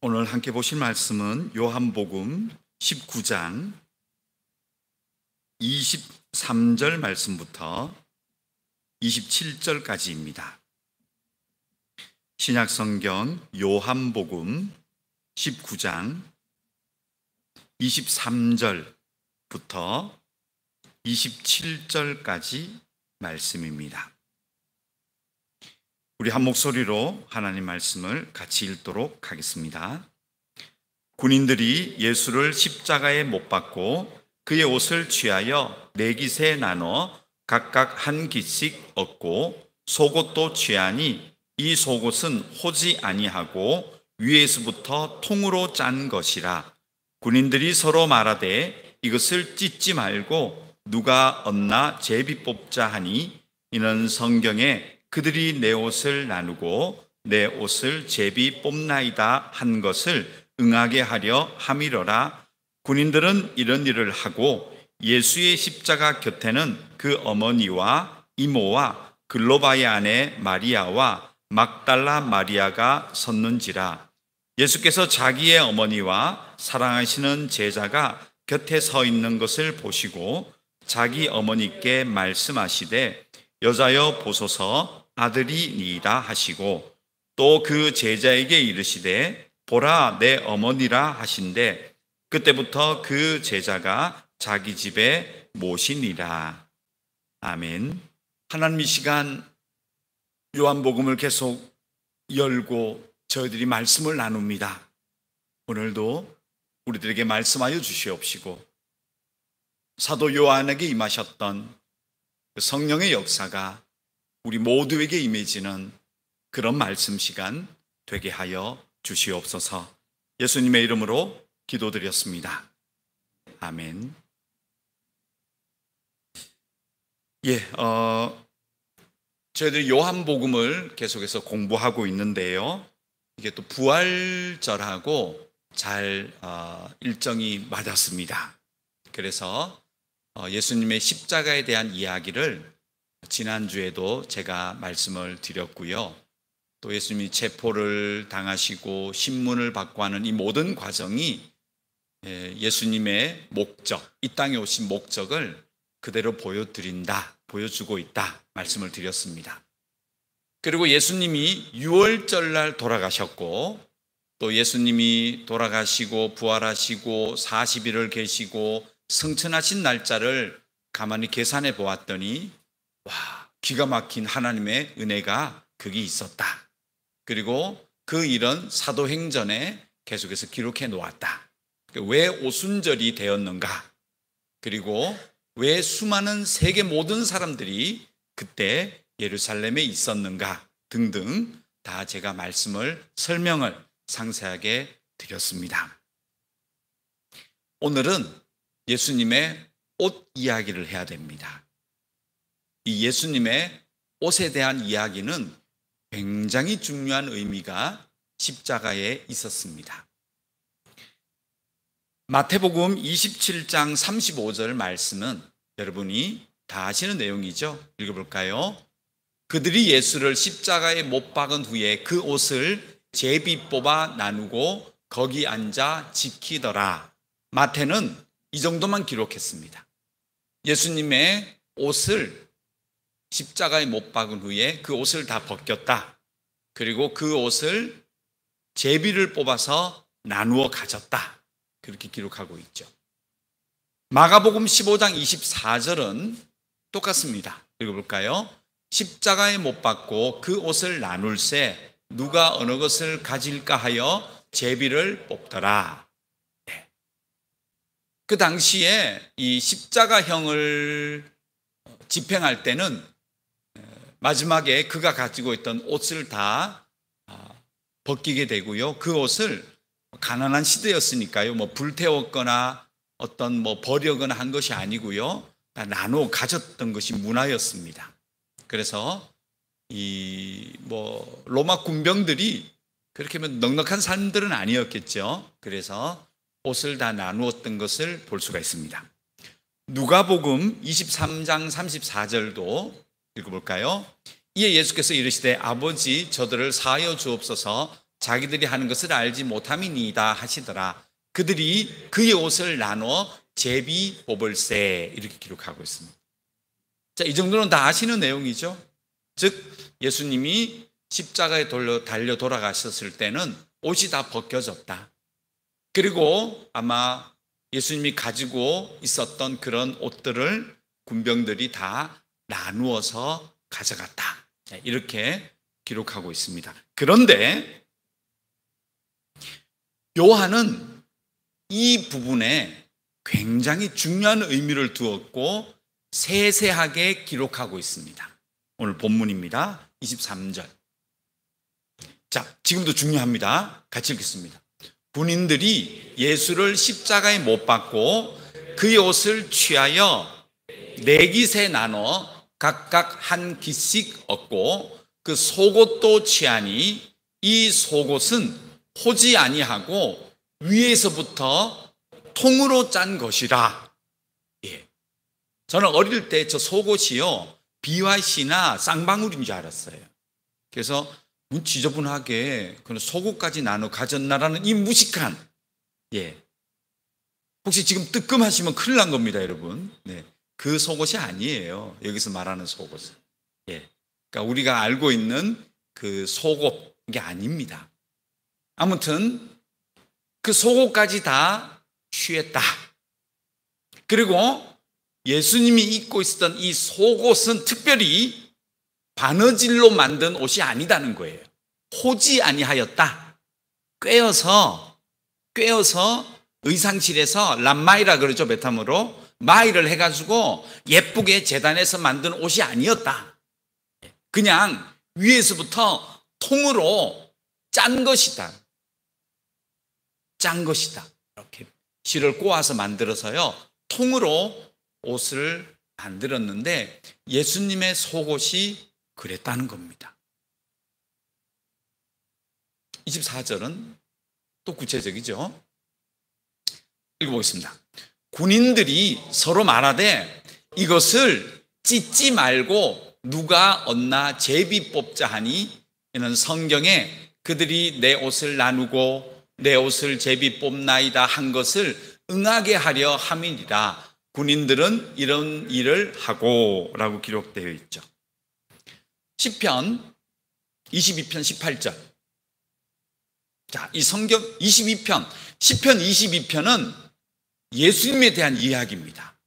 오늘 함께 보실 말씀은 요한복음 19장 23절 말씀부터 27절까지입니다. 신약성경 요한복음 19장 23절부터 27절까지 말씀입니다. 우리 한 목소리로 하나님 말씀을 같이 읽도록 하겠습니다. 군인들이 예수를 십자가에 못 박고 그의 옷을 취하여 네 깃에 나눠 각각 한 깃씩 얻고 속옷도 취하니 이 속옷은 호지 아니하고 위에서부터 통으로 짠 것이라. 군인들이 서로 말하되 이것을 찢지 말고 누가 얻나 제비 뽑자 하니 이는 성경에 그들이 내 옷을 나누고 내 옷을 제비 뽑나이다 한 것을 응하게 하려 함이로라. 군인들은 이런 일을 하고 예수의 십자가 곁에는 그 어머니와 이모와 글로바의 아내 마리아와 막달라 마리아가 섰는지라. 예수께서 자기의 어머니와 사랑하시는 제자가 곁에 서 있는 것을 보시고 자기 어머니께 말씀하시되 여자여 보소서 아들이니이다 하시고 또 그 제자에게 이르시되 보라 내 어머니라 하신대 그때부터 그 제자가 자기 집에 모시니라. 아멘. 하나님, 이 시간 요한복음을 계속 열고 저희들이 말씀을 나눕니다. 오늘도 우리들에게 말씀하여 주시옵시고 사도 요한에게 임하셨던 성령의 역사가 우리 모두에게 임해지는 그런 말씀 시간 되게 하여 주시옵소서. 예수님의 이름으로 기도드렸습니다. 아멘. 저희들이 요한복음을 계속해서 공부하고 있는데요. 이게 또 부활절하고 잘 일정이 맞았습니다. 그래서 예수님의 십자가에 대한 이야기를 지난주에도 제가 말씀을 드렸고요. 또 예수님이 체포를 당하시고 신문을 받고 하는 이 모든 과정이 예수님의 목적, 이 땅에 오신 목적을 그대로 보여주고 있다 말씀을 드렸습니다. 그리고 예수님이 6월절 날 돌아가셨고 또 예수님이 돌아가시고 부활하시고 40일을 계시고 승천하신 날짜를 가만히 계산해 보았더니 기가 막힌 하나님의 은혜가 거기 있었다. 그리고 그 일은 사도행전에 계속해서 기록해 놓았다. 왜 오순절이 되었는가? 그리고 왜 수많은 세계 모든 사람들이 그때 예루살렘에 있었는가? 등등 다 제가 설명을 상세하게 드렸습니다. 오늘은 예수님의 옷 이야기를 해야 됩니다. 이 예수님의 옷에 대한 이야기는 굉장히 중요한 의미가 십자가에 있었습니다. 마태복음 27장 35절 말씀은 여러분이 다 아시는 내용이죠. 읽어볼까요? 그들이 예수를 십자가에 못 박은 후에 그 옷을 제비 뽑아 나누고 거기 앉아 지키더라. 마태는 이 정도만 기록했습니다. 예수님의 옷을 십자가에 못 박은 후에 그 옷을 다 벗겼다. 그리고 그 옷을 제비를 뽑아서 나누어 가졌다. 그렇게 기록하고 있죠. 마가복음 15장 24절은 똑같습니다. 읽어볼까요? 십자가에 못 박고 그 옷을 나눌세 누가 어느 것을 가질까 하여 제비를 뽑더라. 그 당시에 이 십자가형을 집행할 때는 마지막에 그가 가지고 있던 옷을 다 벗기게 되고요. 그 옷을 가난한 시대였으니까요. 불태웠거나 버려거나 한 것이 아니고요. 다 나누어 가졌던 것이 문화였습니다. 그래서 로마 군병들이 그렇게 넉넉한 사람들은 아니었겠죠. 그래서 옷을 다 나누었던 것을 볼 수가 있습니다. 누가복음 23장 34절도 읽어볼까요? 이에 예수께서 이르시되 아버지 저들을 사하여 주옵소서 자기들이 하는 것을 알지 못함이니이다 하시더라. 그들이 그의 옷을 나눠 제비 뽑을세. 이렇게 기록하고 있습니다. 자, 이 정도는 다 아시는 내용이죠. 즉 예수님이 십자가에 달려 돌아가셨을 때는 옷이 다 벗겨졌다. 그리고 아마 예수님이 가지고 있었던 그런 옷들을 군병들이 다 나누어서 가져갔다. 이렇게 기록하고 있습니다. 그런데 요한은 이 부분에 굉장히 중요한 의미를 두었고 세세하게 기록하고 있습니다. 오늘 본문입니다. 23절. 자, 지금도 중요합니다. 같이 읽겠습니다. 군인들이 예수를 십자가에 못 박고 그의 옷을 취하여 네 깃에 나눠 각각 한 깃씩 얻고 그 속옷도 취하니 이 속옷은 호지 아니하고 위에서부터 통으로 짠 것이라. 예. 저는 어릴 때 저 속옷이요 비와시나 쌍방울인 줄 알았어요. 그래서 지저분하게 그런 속옷까지 나눠 가졌나라는 이 무식한, 예. 혹시 지금 뜨끔하시면 큰일 난 겁니다, 여러분. 네. 그 속옷이 아니에요. 여기서 말하는 속옷은. 예. 그러니까 우리가 알고 있는 그 속옷, 이게 아닙니다. 아무튼 그 속옷까지 다 취했다. 그리고 예수님이 입고 있었던 이 속옷은 특별히 바느질로 만든 옷이 아니다는 거예요. 호지 아니하였다. 꿰어서 의상실에서 람마이라 그러죠, 베타모로. 마이를 해가지고 예쁘게 재단해서 만든 옷이 아니었다. 그냥 위에서부터 통으로 짠 것이다. 짠 것이다. 이렇게 실을 꼬아서 만들어서요, 통으로 옷을 만들었는데 예수님의 속옷이 그랬다는 겁니다. 24절은 또 구체적이죠. 읽어보겠습니다. 군인들이 서로 말하되 이것을 찢지 말고 누가 얻나 제비 뽑자 하니, 이는 성경에 그들이 내 옷을 나누고 내 옷을 제비 뽑나이다 한 것을 응하게 하려 함이니라. 군인들은 이런 일을 하고 라고 기록되어 있죠. 시편 22편 18절. 자, 이 성경 22편, 시편 22편은 예수님에 대한 이야기입니다.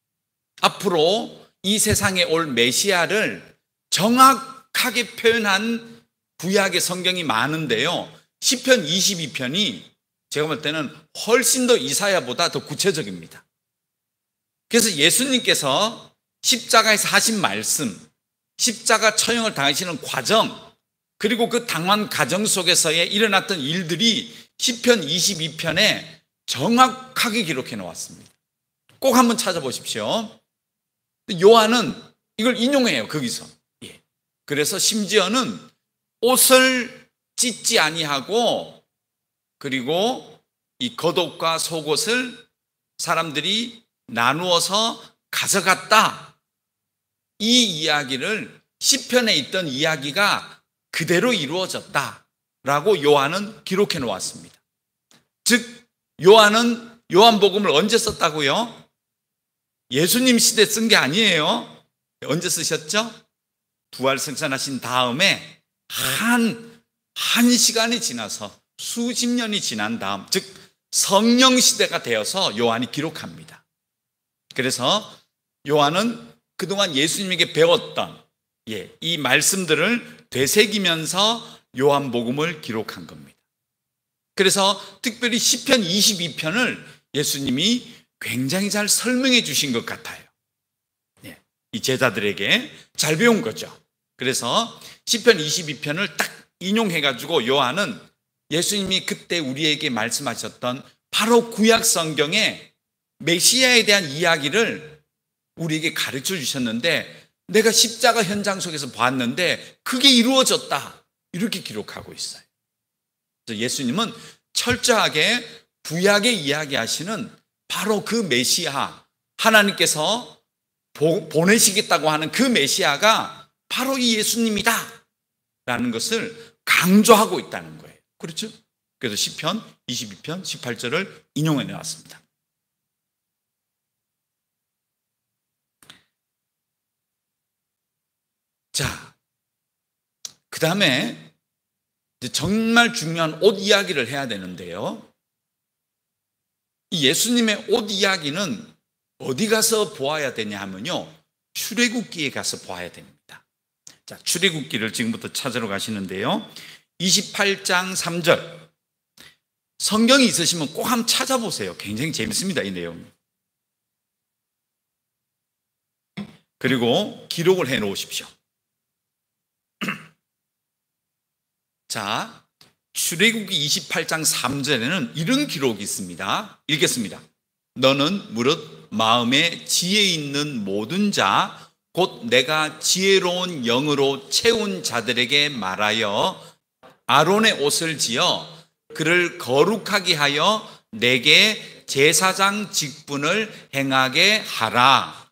앞으로 이 세상에 올 메시아를 정확하게 표현한 구약의 성경이 많은데요, 시편 22편이 제가 볼 때는 훨씬 더 이사야보다 더 구체적입니다. 그래서 예수님께서 십자가에서 하신 말씀, 십자가 처형을 당하시는 과정, 그리고 그 당한 과정 속에서의 일어났던 일들이 시편 22편에 정확하게 기록해 놓았습니다. 꼭 한번 찾아보십시오. 요한은 이걸 인용해요, 거기서. 예. 그래서 심지어는 옷을 찢지 아니하고, 그리고 이 겉옷과 속옷을 사람들이 나누어서 가져갔다. 이 이야기를 시편에 있던 이야기가 그대로 이루어졌다라고 요한은 기록해 놓았습니다. 즉 요한은 요한복음을 언제 썼다고요? 예수님 시대 쓴 게 아니에요. 언제 쓰셨죠? 부활 승천하신 다음에 한 시간이 지나서 수십 년이 지난 다음, 즉 성령 시대가 되어서 요한이 기록합니다. 그래서 요한은 그동안 예수님에게 배웠던 이 말씀들을 되새기면서 요한복음을 기록한 겁니다. 그래서 특별히 시편 22편을 예수님이 굉장히 잘 설명해 주신 것 같아요. 이 제자들에게 잘 배운 거죠. 그래서 시편 22편을 딱 인용해가지고 요한은 예수님이 그때 우리에게 말씀하셨던 바로 구약 성경의 메시아에 대한 이야기를 우리에게 가르쳐 주셨는데, 내가 십자가 현장 속에서 봤는데 그게 이루어졌다, 이렇게 기록하고 있어요. 그래서 예수님은 철저하게 구약에 이야기하시는 바로 그 메시아, 하나님께서 보내시겠다고 하는 그 메시아가 바로 이 예수님이다 라는 것을 강조하고 있다는 거예요. 그렇죠? 그래서 시편 22편 18절을 인용해 내왔습니다. 자, 그 다음에 정말 중요한 옷 이야기를 해야 되는데요. 이 예수님의 옷 이야기는 어디 가서 보아야 되냐 하면요, 출애굽기에 가서 보아야 됩니다. 자, 출애굽기를 지금부터 찾으러 가시는데요, 28장 3절 성경이 있으시면 꼭 한번 찾아보세요. 굉장히 재밌습니다, 이 내용. 그리고 기록을 해 놓으십시오. 자, 출애굽기 28장 3절에는 이런 기록이 있습니다. 읽겠습니다. 너는 무릇 마음에 지혜 있는 모든 자, 곧 내가 지혜로운 영으로 채운 자들에게 말하여 아론의 옷을 지어 그를 거룩하게 하여 내게 제사장 직분을 행하게 하라.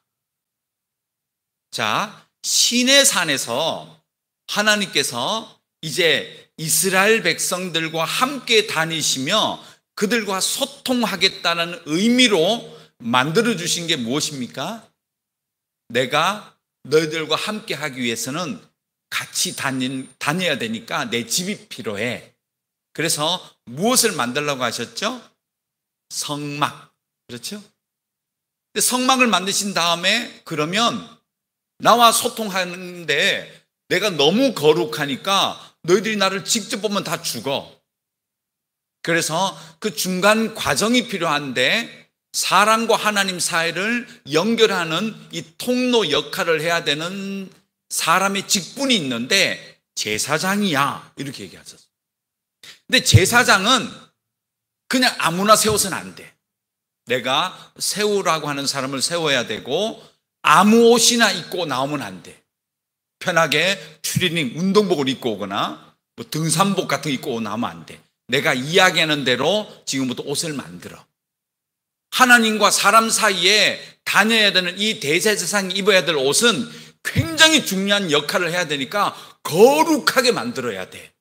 자, 시내산에서 하나님께서 이제 이스라엘 백성들과 함께 다니시며 그들과 소통하겠다는 의미로 만들어주신 게 무엇입니까? 내가 너희들과 함께 하기 위해서는 같이 다녀야 되니까 내 집이 필요해. 그래서 무엇을 만들려고 하셨죠? 성막. 그렇죠? 근데 성막을 만드신 다음에 그러면 나와 소통하는데 내가 너무 거룩하니까 너희들이 나를 직접 보면 다 죽어. 그래서 그 중간 과정이 필요한데 사람과 하나님 사이를 연결하는 이 통로 역할을 해야 되는 사람의 직분이 있는데 제사장이야, 이렇게 얘기하셨어요. 근데 제사장은 그냥 아무나 세워서는 안 돼. 내가 세우라고 하는 사람을 세워야 되고 아무 옷이나 입고 나오면 안 돼. 편하게 추리닝 운동복을 입고 오거나 뭐 등산복 같은 거 입고 나오면 안 돼. 내가 이야기하는 대로 지금부터 옷을 만들어. 하나님과 사람 사이에 다녀야 되는 이 대제사장이 입어야 될 옷은 굉장히 중요한 역할을 해야 되니까 거룩하게 만들어야 돼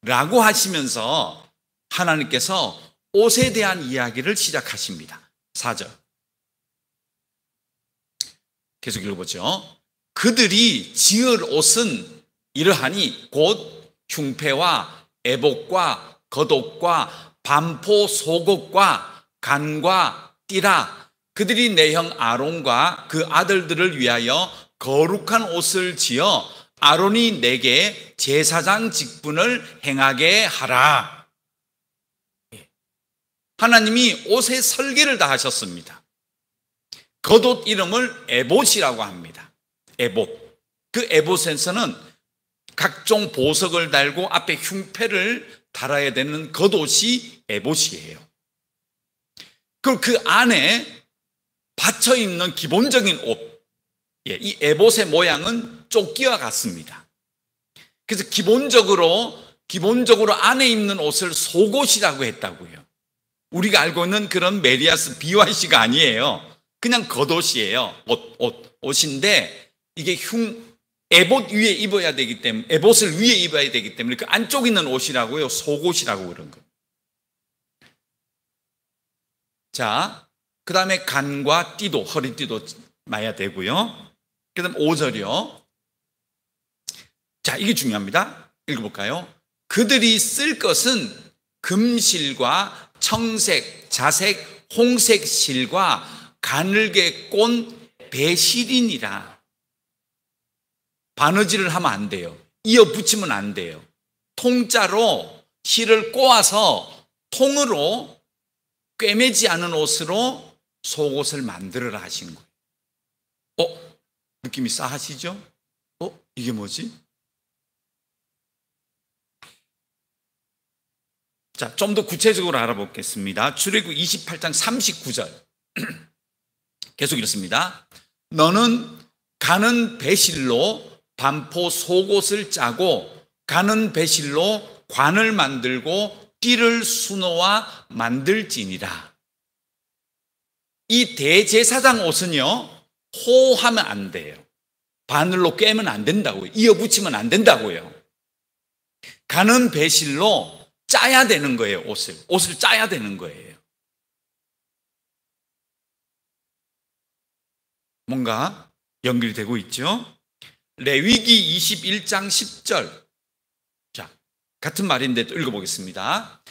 라고 하시면서 하나님께서 옷에 대한 이야기를 시작하십니다. 4절 계속 읽어보죠. 그들이 지을 옷은 이러하니 곧 흉패와 애복과 겉옷과 반포 속옷과 간과 띠라. 그들이 내 형 아론과 그 아들들을 위하여 거룩한 옷을 지어 아론이 내게 제사장 직분을 행하게 하라. 하나님이 옷의 설계를 다 하셨습니다. 겉옷 이름을 에봇이라고 합니다. 에봇. 그 에봇에서는 각종 보석을 달고 앞에 흉패를 달아야 되는 겉옷이 에봇이에요. 그리고 그 안에 받쳐 입는 기본적인 옷, 이 에봇의 모양은 조끼와 같습니다. 그래서 기본적으로 안에 입는 옷을 속옷이라고 했다고요. 우리가 알고 있는 그런 메리아스 BYC가 아니에요. 그냥 겉옷이에요. 옷인데 이게 에봇 위에 입어야 되기 때문에, 에봇을 위에 입어야 되기 때문에 그 안쪽 있는 옷이라고요. 속옷이라고 그런 거예요. 자, 그 다음에 간과 띠도, 허리띠도 마야 되고요. 그 다음 5절이요. 자, 이게 중요합니다. 읽어볼까요? 그들이 쓸 것은 금실과 청색, 자색, 홍색 실과 가늘게 꼰 배실이니라. 바느질을 하면 안 돼요. 이어 붙이면 안 돼요. 통짜로 실을 꼬아서 통으로 꿰매지 않은 옷으로 속옷을 만들어라 하신 거예요. 느낌이 싸하시죠? 이게 뭐지? 자, 좀 더 구체적으로 알아보겠습니다. 출애굽 28장 39절 계속 읽습니다. 너는 가는 배실로 반포 속옷을 짜고 가는 배실로 관을 만들고 띠를 수놓아 만들지니라. 이 대제사장 옷은요, 호하면 안 돼요. 바늘로 꿰면 안 된다고요. 이어 붙이면 안 된다고요. 가는 배실로 짜야 되는 거예요. 옷을 짜야 되는 거예요. 뭔가 연결이 되고 있죠. 레위기 21장 10절. 자, 같은 말인데 또 읽어보겠습니다.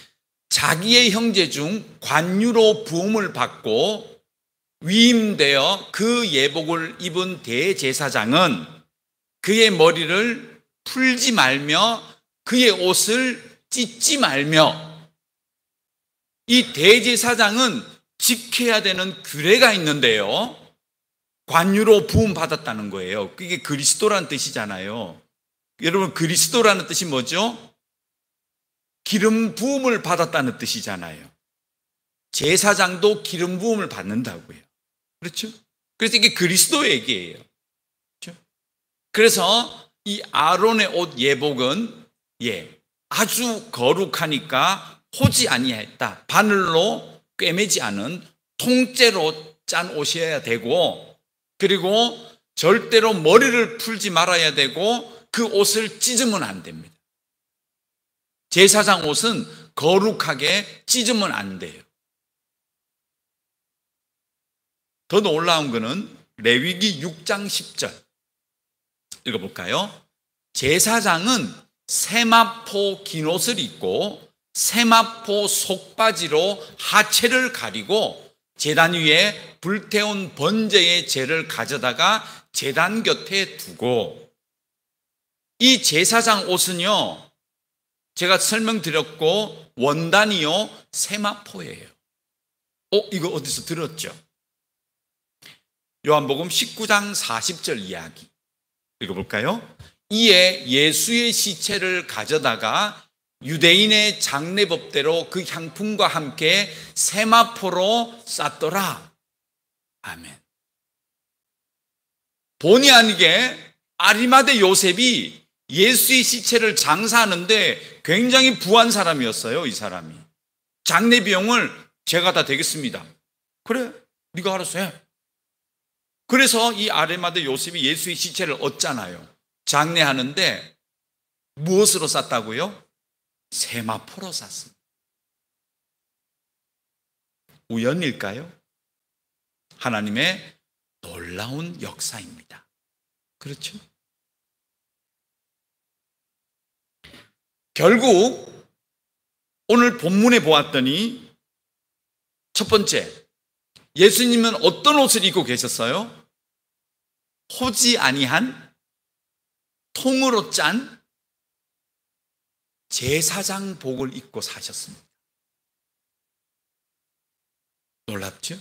자기의 형제 중 관유로 부음을 받고 위임되어 그 예복을 입은 대제사장은 그의 머리를 풀지 말며 그의 옷을 찢지 말며, 이 대제사장은 지켜야 되는 규례가 있는데요, 관유로 부음 받았다는 거예요. 그게 그리스도라는 뜻이잖아요. 여러분, 그리스도라는 뜻이 뭐죠? 기름 부음을 받았다는 뜻이잖아요. 제사장도 기름 부음을 받는다고요. 그렇죠? 그래서 이게 그리스도 얘기예요. 그렇죠? 그래서 이 아론의 옷 예복은 아주 거룩하니까 호지 아니했다. 바늘로 꿰매지 않은 통째로 짠 옷이어야 되고, 그리고 절대로 머리를 풀지 말아야 되고, 그 옷을 찢으면 안 됩니다. 제사장 옷은 거룩하게 찢으면 안 돼요. 더 놀라운 것은 레위기 6장 10절 읽어볼까요? 제사장은 세마포 긴 옷을 입고 세마포 속바지로 하체를 가리고 제단 위에 불태운 번제의 재를 가져다가 제단 곁에 두고, 이 제사장 옷은요, 제가 설명드렸고 원단이요 세마포예요. 이거 어디서 들었죠? 요한복음 19장 40절 이야기 읽어볼까요? 이에 예수의 시체를 가져다가 유대인의 장례법대로 그 향품과 함께 세마포로 쌌더라. 아멘. 본의 아니게 아리마대 요셉이 예수의 시체를 장사하는데 굉장히 부한 사람이었어요. 이 사람이 장례 비용을 제가 다 대겠습니다. 그래, 네가 알아서 해. 그래서 이 아리마대 요셉이 예수의 시체를 얻잖아요. 장례하는데 무엇으로 쌌다고요? 세마포로 쌌습니다. 우연일까요? 하나님의 놀라운 역사입니다. 그렇죠? 결국 오늘 본문에 보았더니 첫 번째, 예수님은 어떤 옷을 입고 계셨어요? 호지 아니한 통으로 짠 제사장복을 입고 사셨습니다. 놀랍죠?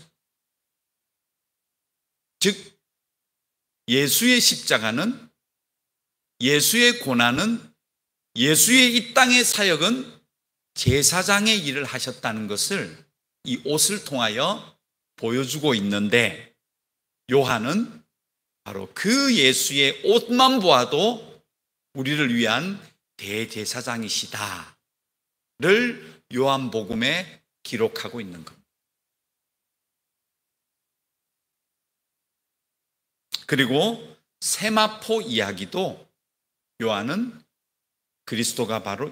즉 예수의 십자가는, 예수의 고난은, 예수의 이 땅의 사역은 제사장의 일을 하셨다는 것을 이 옷을 통하여 보여주고 있는데, 요한은 바로 그 예수의 옷만 보아도 우리를 위한 대제사장이시다를 요한복음에 기록하고 있는 겁니다. 그리고 세마포 이야기도 요한은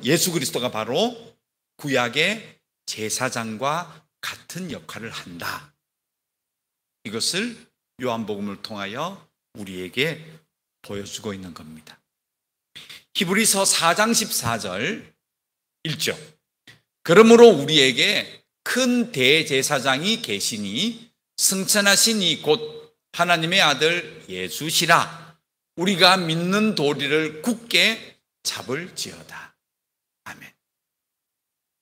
예수 그리스도가 바로 구약의 제사장과 같은 역할을 한다. 이것을 요한복음을 통하여 우리에게 보여주고 있는 겁니다. 히브리서 4장 14절 읽죠. 그러므로 우리에게 큰 대제사장이 계시니 승천하신 이 곧 하나님의 아들 예수시라. 우리가 믿는 도리를 굳게 잡을지어다. 아멘.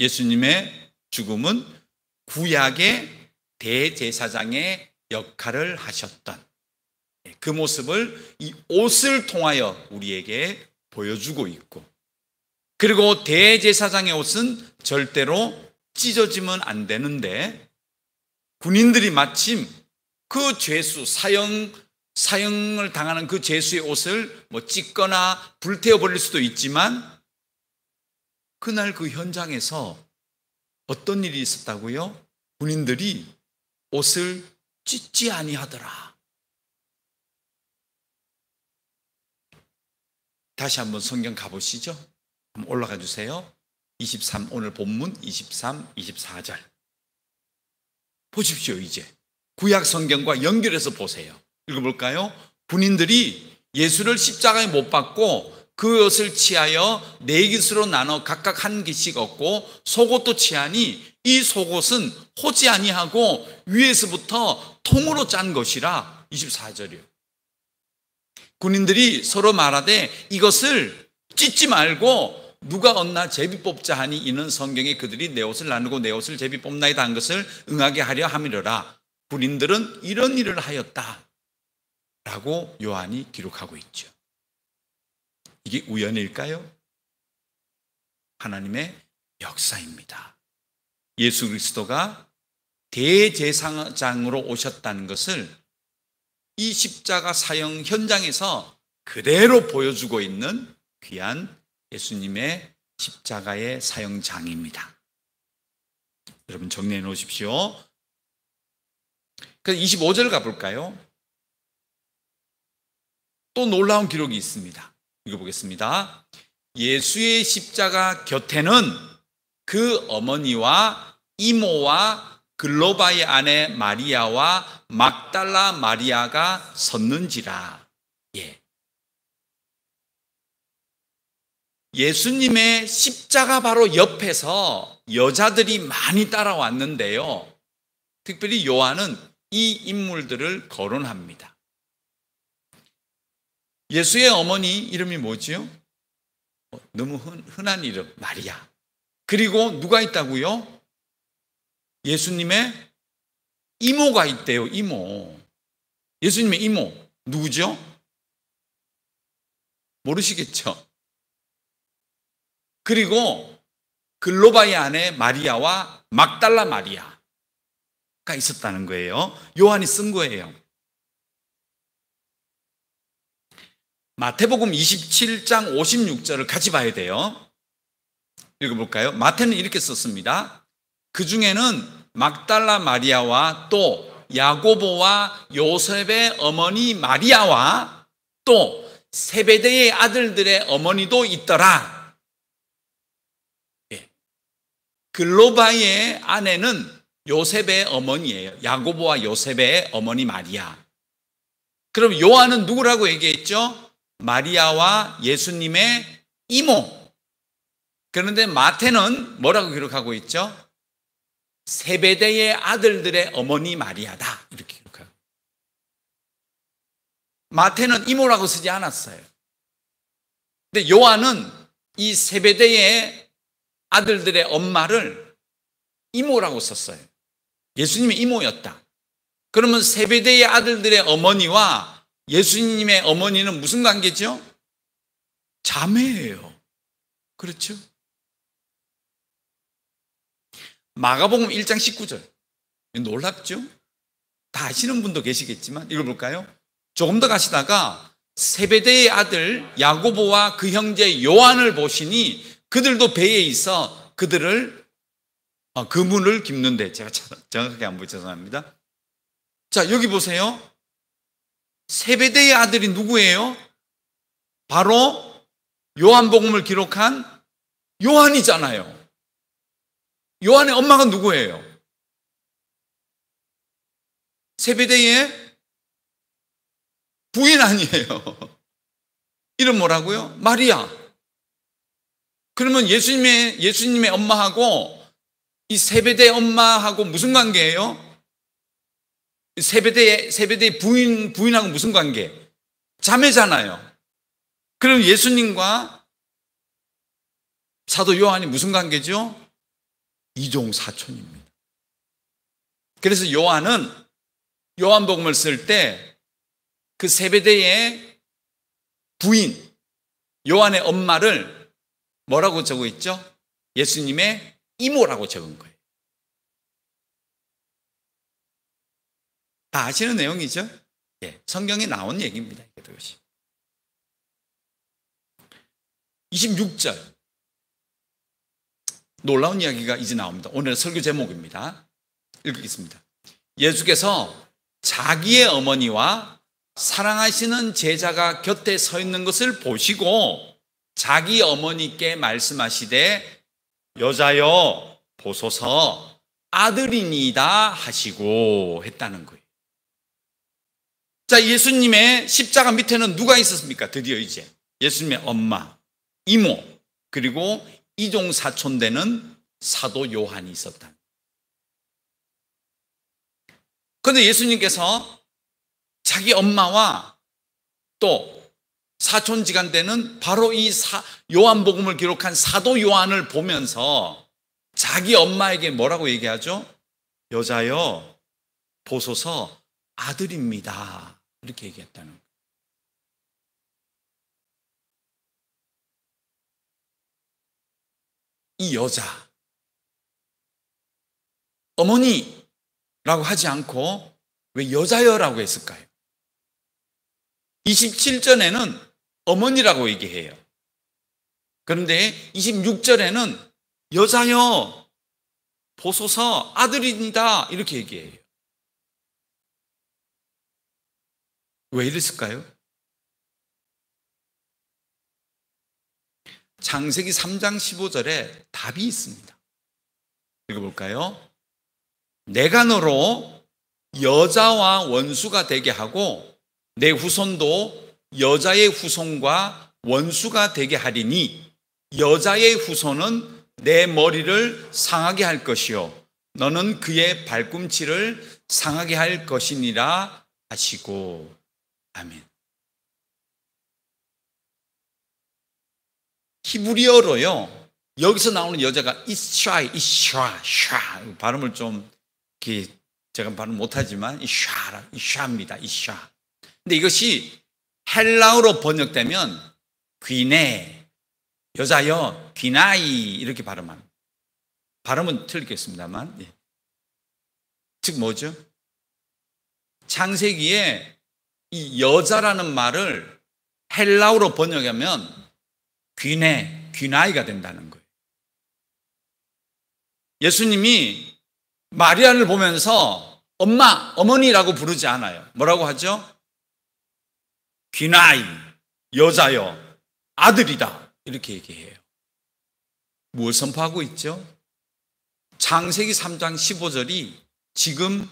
예수님의 죽음은 구약의 대제사장의 역할을 하셨던 그 모습을 이 옷을 통하여 우리에게 보여주고 있고, 그리고 대제사장의 옷은 절대로 찢어지면 안 되는데, 군인들이 마침 그 죄수, 사형을 당하는 그 죄수의 옷을 찢거나 불태워 버릴 수도 있지만, 그날 그 현장에서 어떤 일이 있었다고요? 군인들이 옷을 찢지 아니하더라. 다시 한번 성경 가보시죠. 한번 올라가 주세요. 23, 오늘 본문 23, 24절. 보십시오. 이제 구약 성경과 연결해서 보세요. 읽어볼까요? 군인들이 예수를 십자가에 못 박고 그것을 취하여 네 깃으로 나눠 각각 한 깃씩 얻고 속옷도 취하니 이 속옷은 호지 아니하고 위에서부터 통으로 짠 것이라. 24절이요. 군인들이 서로 말하되 이것을 찢지 말고 누가 얻나 제비 뽑자 하니 이는 성경에 그들이 내 옷을 나누고 내 옷을 제비 뽑나이다 한 것을 응하게 하려 함이로라. 군인들은 이런 일을 하였다 라고 요한이 기록하고 있죠. 이게 우연일까요? 하나님의 역사입니다. 예수 그리스도가 대제사장으로 오셨다는 것을 이 십자가 사형 현장에서 그대로 보여주고 있는 귀한 예수님의 십자가의 사형장입니다. 여러분 정리해 놓으십시오. 그래서 25절 가볼까요? 또 놀라운 기록이 있습니다. 읽어보겠습니다. 예수의 십자가 곁에는 그 어머니와 이모와 글로바의 아내 마리아와 막달라 마리아가 섰는지라. 예수님의 십자가 바로 옆에서 여자들이 많이 따라왔는데요. 특별히 요한은 이 인물들을 거론합니다. 예수의 어머니 이름이 뭐지요? 너무 흔한 이름, 마리아. 그리고 누가 있다고요? 예수님의 이모가 있대요. 이모. 예수님의 이모 누구죠? 모르시겠죠? 그리고 글로바의 아내 마리아와 막달라 마리아가 있었다는 거예요. 요한이 쓴 거예요. 마태복음 27장 56절을 같이 봐야 돼요. 읽어볼까요? 마태는 이렇게 썼습니다. 그 중에는 막달라 마리아와 또 야고보와 요셉의 어머니 마리아와 또 세베대의 아들들의 어머니도 있더라. 글로바의 아내는 요셉의 어머니예요. 야고보와 요셉의 어머니 마리아. 그럼 요한은 누구라고 얘기했죠? 마리아와 예수님의 이모. 그런데 마태는 뭐라고 기록하고 있죠? 세베대의 아들들의 어머니 마리아다 이렇게 기록해요. 마태는 이모라고 쓰지 않았어요. 근데 요한은 이 세베대의 아들들의 엄마를 이모라고 썼어요. 예수님의 이모였다. 그러면 세베대의 아들들의 어머니와 예수님의 어머니는 무슨 관계죠? 자매예요. 그렇죠? 마가복음 1장 19절. 놀랍죠? 다 아시는 분도 계시겠지만 읽어볼까요? 조금 더 가시다가 세베대의 아들 야고보와 그 형제 요한을 보시니 그들도 배에 있어 그들을 그물을 깁는데, 제가 정확하게 안 보여 죄송합니다. 자, 여기 보세요. 세베대의 아들이 누구예요? 바로 요한복음을 기록한 요한이잖아요. 요한의 엄마가 누구예요? 세베대의 부인 아니에요. 이름 뭐라고요? 마리아. 그러면 예수님의 엄마하고 이 세베대 엄마하고 무슨 관계예요? 세베대의 부인하고 무슨 관계? 자매잖아요. 그럼 예수님과 사도 요한이 무슨 관계죠? 이종 사촌입니다. 그래서 요한은 요한복음을 쓸 때 그 세베대의 부인 요한의 엄마를 뭐라고 적어 있죠? 예수님의 이모라고 적은 거예요. 다 아시는 내용이죠? 예, 성경에 나온 얘기입니다. 이것이. 26절. 놀라운 이야기가 이제 나옵니다. 오늘의 설교 제목입니다. 읽겠습니다. 예수께서 자기의 어머니와 사랑하시는 제자가 곁에 서 있는 것을 보시고 자기 어머니께 말씀하시되 여자여 보소서 아들이니이다 하시고 했다는 거예요. 자, 예수님의 십자가 밑에는 누가 있었습니까? 드디어 이제 예수님의 엄마, 이모, 그리고 이종 사촌 되는 사도 요한이 있었다. 그런데 예수님께서 자기 엄마와 또 사촌지간 되는 바로 이 요한복음을 기록한 사도 요한을 보면서 자기 엄마에게 뭐라고 얘기하죠? 여자여 보소서 아들입니다. 이렇게 얘기했다는 거예요. 이 여자, 어머니라고 하지 않고 왜 여자여라고 했을까요? 27절에는 어머니라고 얘기해요. 그런데 26절에는 여자여 보소서 아들입니다 이렇게 얘기해요. 왜 이랬을까요? 창세기 3장 15절에 답이 있습니다. 읽어볼까요? 내가 너로 여자와 원수가 되게 하고 내 후손도 여자의 후손과 원수가 되게 하리니 여자의 후손은 내 머리를 상하게 할 것이요 너는 그의 발꿈치를 상하게 할 것이니라 하시고. 아멘. 히브리어로요 여기서 나오는 여자가 이샤 발음을 좀 제가 발음 못하지만 이샤입니다. 이샤. 근데 이것이 헬라어로 번역되면 귀네, 여자여, 귀나이 이렇게 발음합니다. 발음은 틀리겠습니다만. 예. 즉 뭐죠? 창세기에 이 여자라는 말을 헬라어로 번역하면 귀네, 귀나이가 된다는 거예요. 예수님이 마리아를 보면서 엄마, 어머니라고 부르지 않아요. 뭐라고 하죠? 귀나이, 여자여, 아들이다 이렇게 얘기해요. 무엇을 선포하고 있죠? 창세기 3장 15절이 지금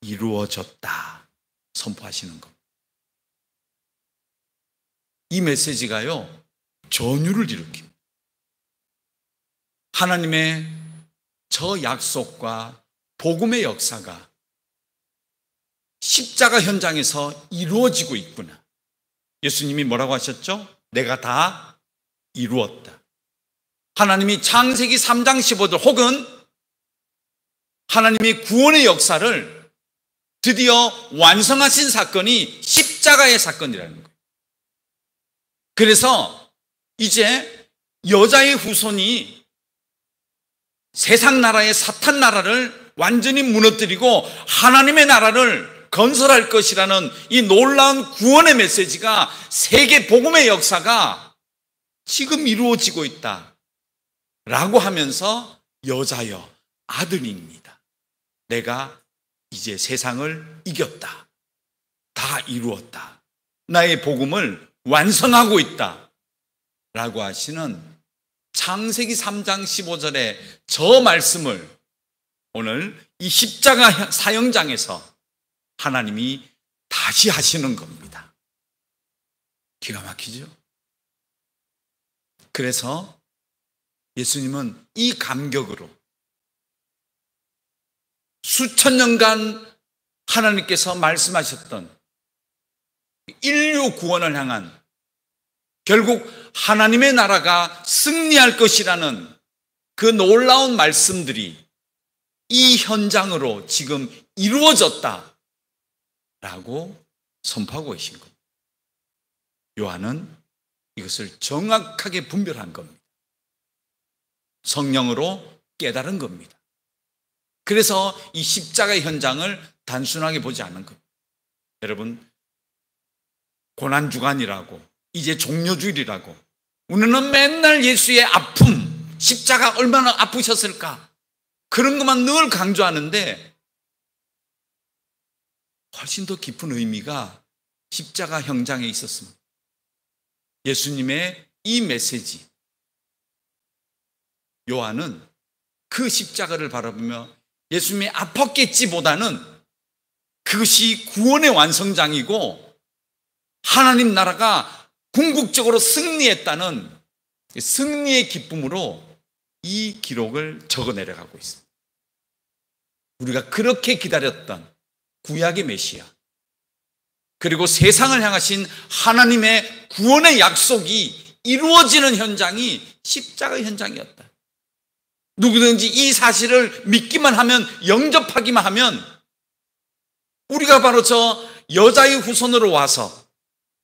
이루어졌다 선포하시는 겁니다. 이 메시지가요 전율을 일으킵니다. 하나님의 저 약속과 복음의 역사가 십자가 현장에서 이루어지고 있구나. 예수님이 뭐라고 하셨죠? 내가 다 이루었다. 하나님이 창세기 3장 15절 혹은 하나님의 구원의 역사를 드디어 완성하신 사건이 십자가의 사건이라는 거예요. 그래서 이제 여자의 후손이 세상 나라의 사탄 나라를 완전히 무너뜨리고 하나님의 나라를 건설할 것이라는 이 놀라운 구원의 메시지가 세계 복음의 역사가 지금 이루어지고 있다 라고 하면서 여자여 아들입니다. 내가 이제 세상을 이겼다. 다 이루었다. 나의 복음을 완성하고 있다 라고 하시는 창세기 3장 15절의 저 말씀을 오늘 이 십자가 사형장에서 하나님이 다시 하시는 겁니다. 기가 막히죠? 그래서 예수님은 이 감격으로 수천 년간 하나님께서 말씀하셨던 인류 구원을 향한 결국 하나님의 나라가 승리할 것이라는 그 놀라운 말씀들이 이 현장으로 지금 이루어졌다라고 선포하고 계신 겁니다. 요한은 이것을 정확하게 분별한 겁니다. 성령으로 깨달은 겁니다. 그래서 이 십자가의 현장을 단순하게 보지 않는 겁니다. 여러분, 고난주간이라고 이제 종료주일이라고 우리는 맨날 예수의 아픔, 십자가 얼마나 아프셨을까 그런 것만 늘 강조하는데 훨씬 더 깊은 의미가 십자가 현장에 있었습니다. 예수님의 이 메시지, 요한은 그 십자가를 바라보며 예수님이 아팠겠지보다는 그것이 구원의 완성장이고 하나님 나라가 궁극적으로 승리했다는 승리의 기쁨으로 이 기록을 적어 내려가고 있습니다. 우리가 그렇게 기다렸던 구약의 메시아, 그리고 세상을 향하신 하나님의 구원의 약속이 이루어지는 현장이 십자가 현장이었다. 누구든지 이 사실을 믿기만 하면, 영접하기만 하면 우리가 바로 저 여자의 후손으로 와서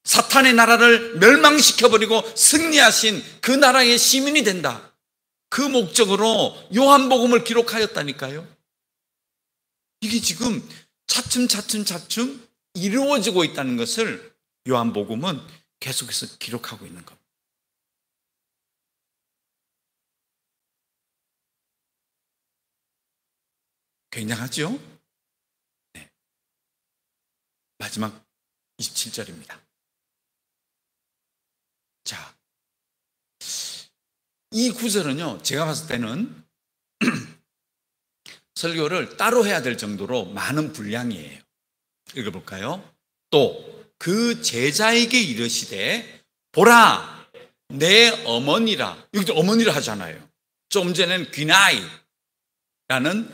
사탄의 나라를 멸망시켜버리고 승리하신 그 나라의 시민이 된다. 그 목적으로 요한복음을 기록하였다니까요. 이게 지금 차츰 이루어지고 있다는 것을 요한복음은 계속해서 기록하고 있는 겁니다. 굉장하죠? 네. 마지막 27절입니다. 자, 이 구절은요, 제가 봤을 때는 설교를 따로 해야 될 정도로 많은 분량이에요. 읽어볼까요? 또 그 제자에게 이르시되 보라 내 어머니라. 여기도 어머니라 하잖아요. 좀 전에는 귀나이라는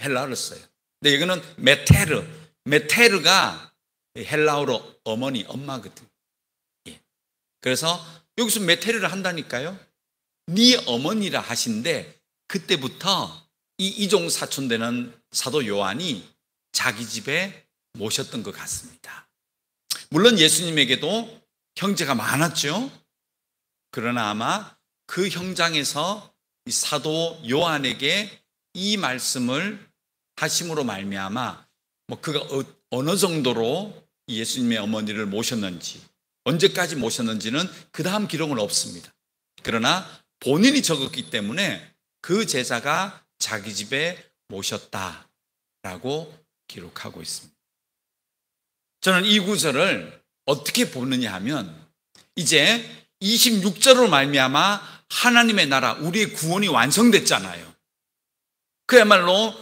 헬라어를 써요. 근데 이거는 메테르가 헬라어로 어머니, 엄마거든. 예. 그래서 여기서 메테르를 한다니까요. 네 어머니라 하신데 그때부터 이 이종 사촌 되는 사도 요한이 자기 집에 모셨던 것 같습니다. 물론 예수님에게도 형제가 많았죠. 그러나 아마 그 현장에서 이 사도 요한에게 이 말씀을 하심으로 말미암아 그가 어느 정도로 예수님의 어머니를 모셨는지, 언제까지 모셨는지는 그 다음 기록은 없습니다. 그러나 본인이 적었기 때문에 그 제자가 자기 집에 모셨다라고 기록하고 있습니다. 저는 이 구절을 어떻게 보느냐 하면 이제 26절로 말미암아 하나님의 나라, 우리의 구원이 완성됐잖아요. 그야말로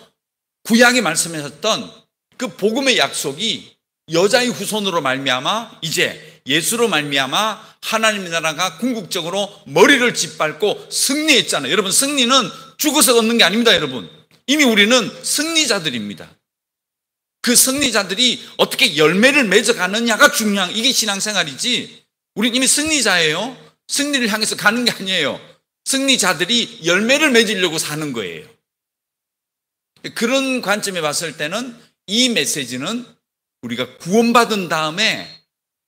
구약에 말씀하셨던 그 복음의 약속이 여자의 후손으로 말미암아 이제 예수로 말미암아 하나님의 나라가 궁극적으로 머리를 짓밟고 승리했잖아요. 여러분, 승리는 죽어서 얻는 게 아닙니다. 여러분, 이미 우리는 승리자들입니다. 그 승리자들이 어떻게 열매를 맺어가느냐가 중요한, 이게 신앙생활이지, 우리는 이미 승리자예요. 승리를 향해서 가는 게 아니에요. 승리자들이 열매를 맺으려고 사는 거예요. 그런 관점에 봤을 때는 이 메시지는 우리가 구원받은 다음에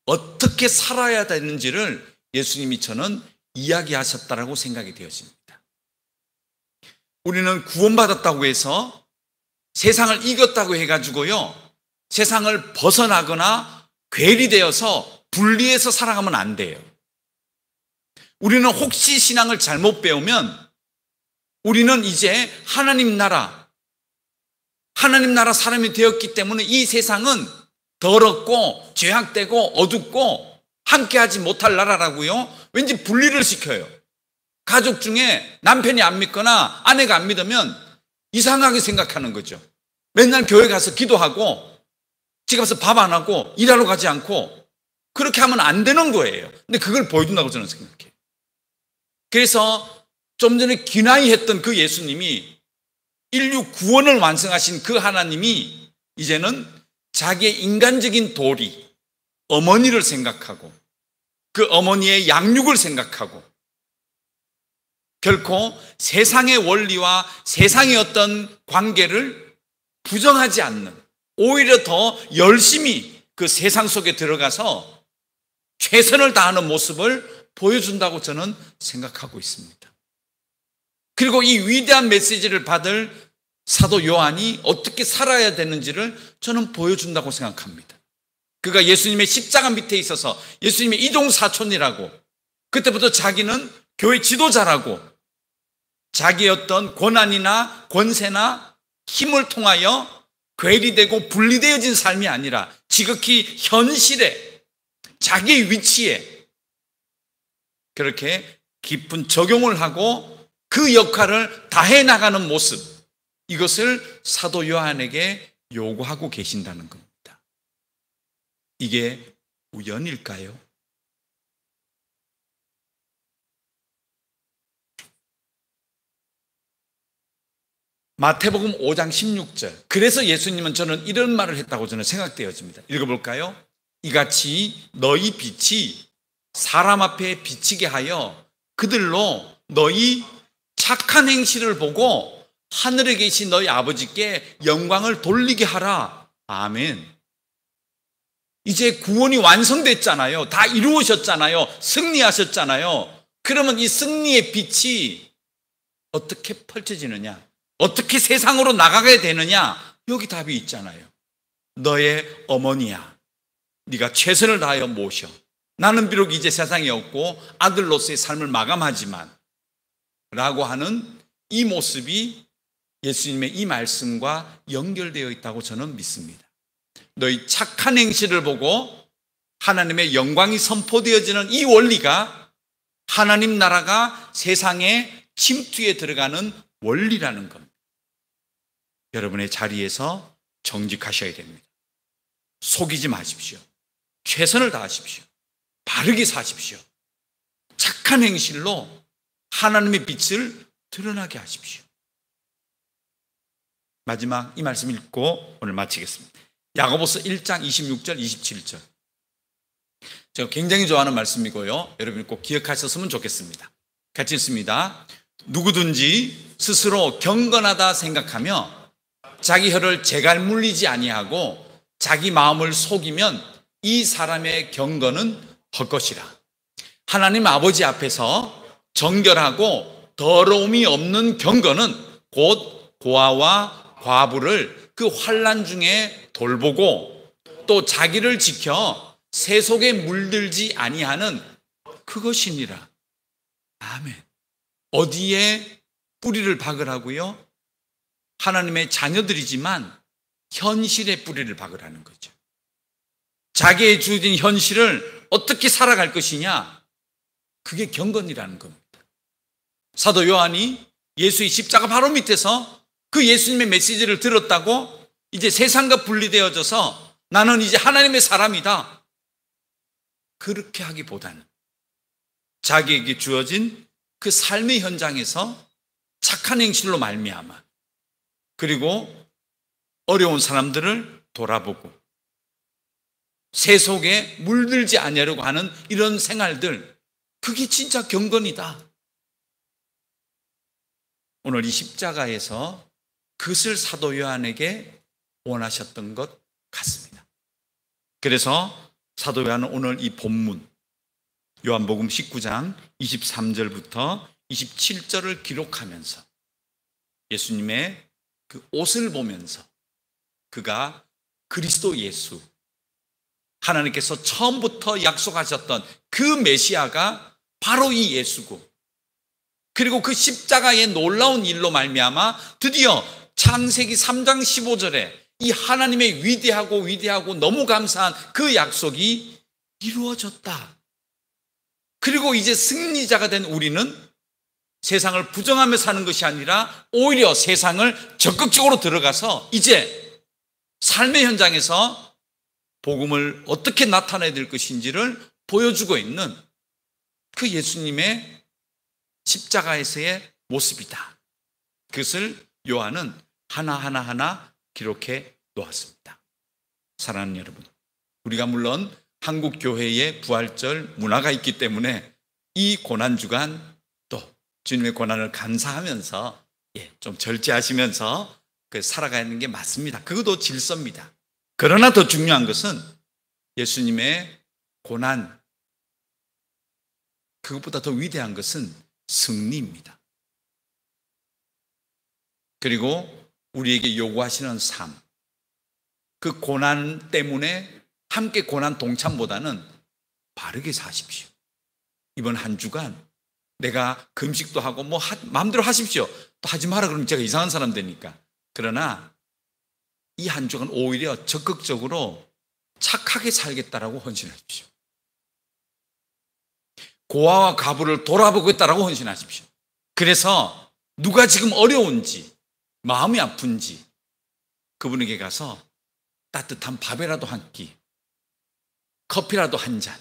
어떻게 살아야 되는지를 예수님이 저는 이야기하셨다라고 생각이 되어집니다. 우리는 구원받았다고 해서 세상을 이겼다고 해가지고요, 세상을 벗어나거나 괴리되어서 분리해서 살아가면 안 돼요. 우리는 혹시 신앙을 잘못 배우면 우리는 이제 하나님 나라 사람이 되었기 때문에 이 세상은 더럽고 죄악되고 어둡고 함께하지 못할 나라라고요, 왠지 분리를 시켜요. 가족 중에 남편이 안 믿거나 아내가 안 믿으면 이상하게 생각하는 거죠. 맨날 교회 가서 기도하고 집에 가서 밥 안 하고 일하러 가지 않고 그렇게 하면 안 되는 거예요. 근데 그걸 보여준다고 저는 생각해요. 그래서 좀 전에 기나이했던 그 예수님이, 인류 구원을 완성하신 그 하나님이 이제는 자기의 인간적인 도리, 어머니를 생각하고 그 어머니의 양육을 생각하고 결코 세상의 원리와 세상의 어떤 관계를 부정하지 않는, 오히려 더 열심히 그 세상 속에 들어가서 최선을 다하는 모습을 보여준다고 저는 생각하고 있습니다. 그리고 이 위대한 메시지를 받을 사도 요한이 어떻게 살아야 되는지를 저는 보여준다고 생각합니다. 그가 예수님의 십자가 밑에 있어서 예수님의 이종 사촌이라고, 그때부터 자기는 교회 지도자라고, 자기의 어떤 권한이나 권세나 힘을 통하여 괴리되고 분리되어진 삶이 아니라 지극히 현실에, 자기의 위치에 그렇게 깊은 적용을 하고 그 역할을 다해 나가는 모습, 이것을 사도 요한에게 요구하고 계신다는 겁니다. 이게 우연일까요? 마태복음 5장 16절. 그래서 예수님은 저는 이런 말을 했다고 저는 생각되어집니다. 읽어볼까요? 이같이 너희 빛이 사람 앞에 비치게 하여 그들로 너희 착한 행실을 보고 하늘에 계신 너희 아버지께 영광을 돌리게 하라. 아멘. 이제 구원이 완성됐잖아요. 다 이루어졌잖아요. 승리하셨잖아요. 그러면 이 승리의 빛이 어떻게 펼쳐지느냐? 어떻게 세상으로 나가게 되느냐? 여기 답이 있잖아요. 너의 어머니야, 네가 최선을 다하여 모셔. 나는 비록 이제 세상에 없고 아들로서의 삶을 마감하지만 라고 하는 이 모습이 예수님의 이 말씀과 연결되어 있다고 저는 믿습니다. 너희 착한 행실을 보고 하나님의 영광이 선포되어지는 이 원리가 하나님 나라가 세상에 침투에 들어가는 원리라는 겁니다. 여러분의 자리에서 정직하셔야 됩니다. 속이지 마십시오. 최선을 다하십시오. 바르게 사십시오. 착한 행실로 하나님의 빛을 드러나게 하십시오. 마지막 이 말씀 읽고 오늘 마치겠습니다. 야고보서 1장 26절 27절. 제가 굉장히 좋아하는 말씀이고요. 여러분이 꼭 기억하셨으면 좋겠습니다. 같이 읽습니다. 누구든지 스스로 경건하다 생각하며 자기 혀를 재갈 물리지 아니하고 자기 마음을 속이면 이 사람의 경건은 헛것이라. 하나님 아버지 앞에서 정결하고 더러움이 없는 경건은 곧 고아와 과부를 그 환난 중에 돌보고 또 자기를 지켜 새 속에 물들지 아니하는 그것이니라. 아멘. 어디에 뿌리를 박으라고요? 하나님의 자녀들이지만 현실의 뿌리를 박으라는 거죠. 자기의 주어진 현실을 어떻게 살아갈 것이냐, 그게 경건이라는 겁니다. 사도 요한이 예수의 십자가 바로 밑에서 그 예수님의 메시지를 들었다고 이제 세상과 분리되어져서 나는 이제 하나님의 사람이다, 그렇게 하기보다는 자기에게 주어진 그 삶의 현장에서 착한 행실로 말미암아, 그리고 어려운 사람들을 돌아보고 새 속에 물들지 않으려고 하는 이런 생활들, 그게 진짜 경건이다. 오늘 이 십자가에서 그것을 사도 요한에게 원하셨던 것 같습니다. 그래서 사도 요한은 오늘 이 본문 요한복음 19장 23절부터 27절을 기록하면서 예수님의 그 옷을 보면서 그가 그리스도 예수, 하나님께서 처음부터 약속하셨던 그 메시아가 바로 이 예수고, 그리고 그 십자가의 놀라운 일로 말미암아 드디어 창세기 3장 15절에 이 하나님의 위대하고 너무 감사한 그 약속이 이루어졌다. 그리고 이제 승리자가 된 우리는 세상을 부정하며 사는 것이 아니라 오히려 세상을 적극적으로 들어가서 이제 삶의 현장에서 복음을 어떻게 나타내야 될 것인지를 보여주고 있는 그 예수님의 십자가에서의 모습이다. 그것을 요한은 하나하나 기록해 놓았습니다. 사랑하는 여러분, 우리가 물론 한국 교회의 부활절 문화가 있기 때문에 이 고난주간 또 주님의 고난을 감사하면서 좀 절제하시면서 살아가는 게 맞습니다. 그것도 질서입니다. 그러나 더 중요한 것은 예수님의 고난, 그것보다 더 위대한 것은 승리입니다. 그리고 우리에게 요구하시는 삶, 그 고난 때문에 함께 고난 동참보다는 바르게 사십시오. 이번 한 주간 내가 금식도 하고 뭐 마음대로 하십시오. 또 하지 마라 그러면 제가 이상한 사람 되니까. 그러나 이 한 주간 오히려 적극적으로 착하게 살겠다라고 헌신하십시오. 고아와 과부를 돌아보겠다라고 헌신하십시오. 그래서 누가 지금 어려운지, 마음이 아픈지 그분에게 가서 따뜻한 밥이라도 한 끼, 커피라도 한 잔,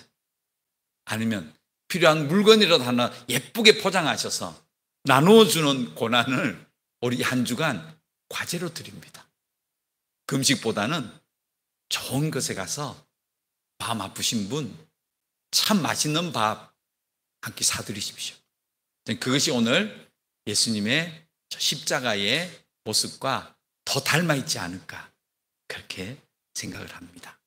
아니면 필요한 물건이라도 하나 예쁘게 포장하셔서 나누어주는 고난을 우리 한 주간 과제로 드립니다. 금식보다는 좋은 것에 가서 마음 아프신 분 참 맛있는 밥 한 끼 사드리십시오. 그것이 오늘 예수님의 십자가의 모습과 더 닮아있지 않을까, 그렇게 생각을 합니다.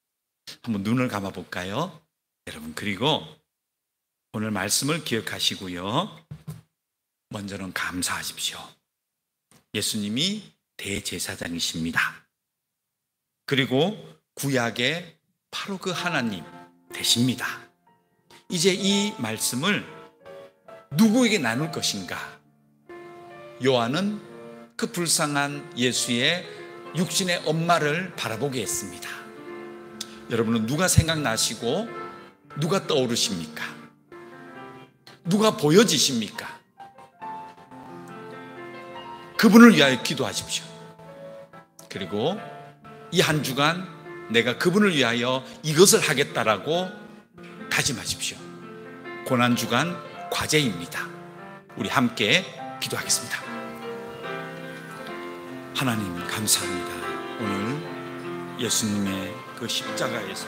한번 눈을 감아 볼까요? 여러분, 그리고 오늘 말씀을 기억하시고요, 먼저는 감사하십시오. 예수님이 대제사장이십니다. 그리고 구약의 바로 그 하나님 되십니다. 이제 이 말씀을 누구에게 나눌 것인가? 요한은 그 불쌍한 예수의 육신의 엄마를 바라보게 했습니다. 여러분은 누가 생각나시고 누가 떠오르십니까? 누가 보여지십니까? 그분을 위하여 기도하십시오. 그리고 이 한 주간 내가 그분을 위하여 이것을 하겠다라고 다짐하십시오. 고난주간 과제입니다. 우리 함께 기도하겠습니다. 하나님, 감사합니다. 오늘 예수님의 그 십자가에서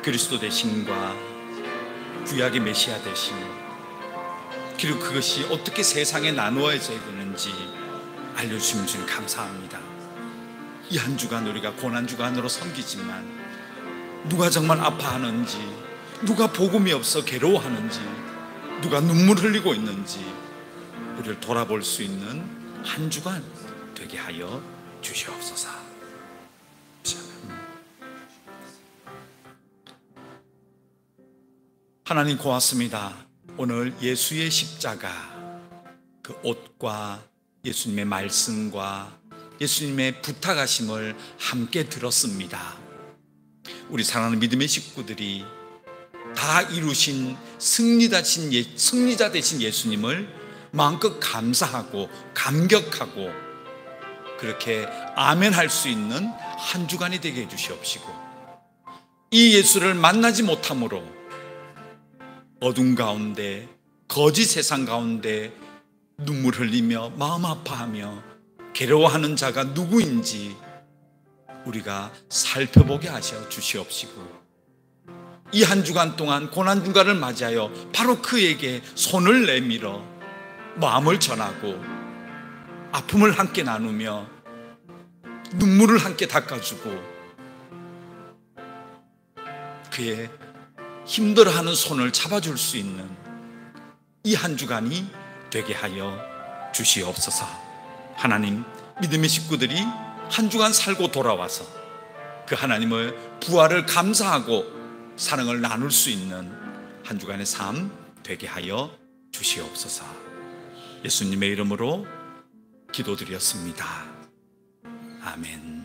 그리스도 되심과 구약의 메시아 되심, 그리고 그것이 어떻게 세상에 나누어져야 되는지 알려주시면 주님 감사합니다. 이 한 주간 우리가 고난주간으로 섬기지만 누가 정말 아파하는지, 누가 복음이 없어 괴로워하는지, 누가 눈물 흘리고 있는지 우리를 돌아볼 수 있는 한 주간 되게 하여 주시옵소서. 하나님 고맙습니다. 오늘 예수의 십자가, 그 옷과 예수님의 말씀과 예수님의 부탁하심을 함께 들었습니다. 우리 사랑하는 믿음의 식구들이 다 이루신 승리자 되신 예수님을 마음껏 감사하고 감격하고 그렇게 아멘할 수 있는 한 주간이 되게 해주시옵시고, 이 예수를 만나지 못함으로 어둠 가운데, 거짓 세상 가운데 눈물 흘리며 마음 아파하며 괴로워하는 자가 누구인지 우리가 살펴보게 하셔 주시옵시고, 이 한 주간 동안 고난주간을 맞이하여 바로 그에게 손을 내밀어 마음을 전하고 아픔을 함께 나누며 눈물을 함께 닦아주고 그의 힘들어하는 손을 잡아줄 수 있는 이 한 주간이 되게 하여 주시옵소서. 하나님, 믿음의 식구들이 한 주간 살고 돌아와서 그 하나님의 부활을 감사하고 사랑을 나눌 수 있는 한 주간의 삶 되게 하여 주시옵소서. 예수님의 이름으로 기도드렸습니다. 아멘.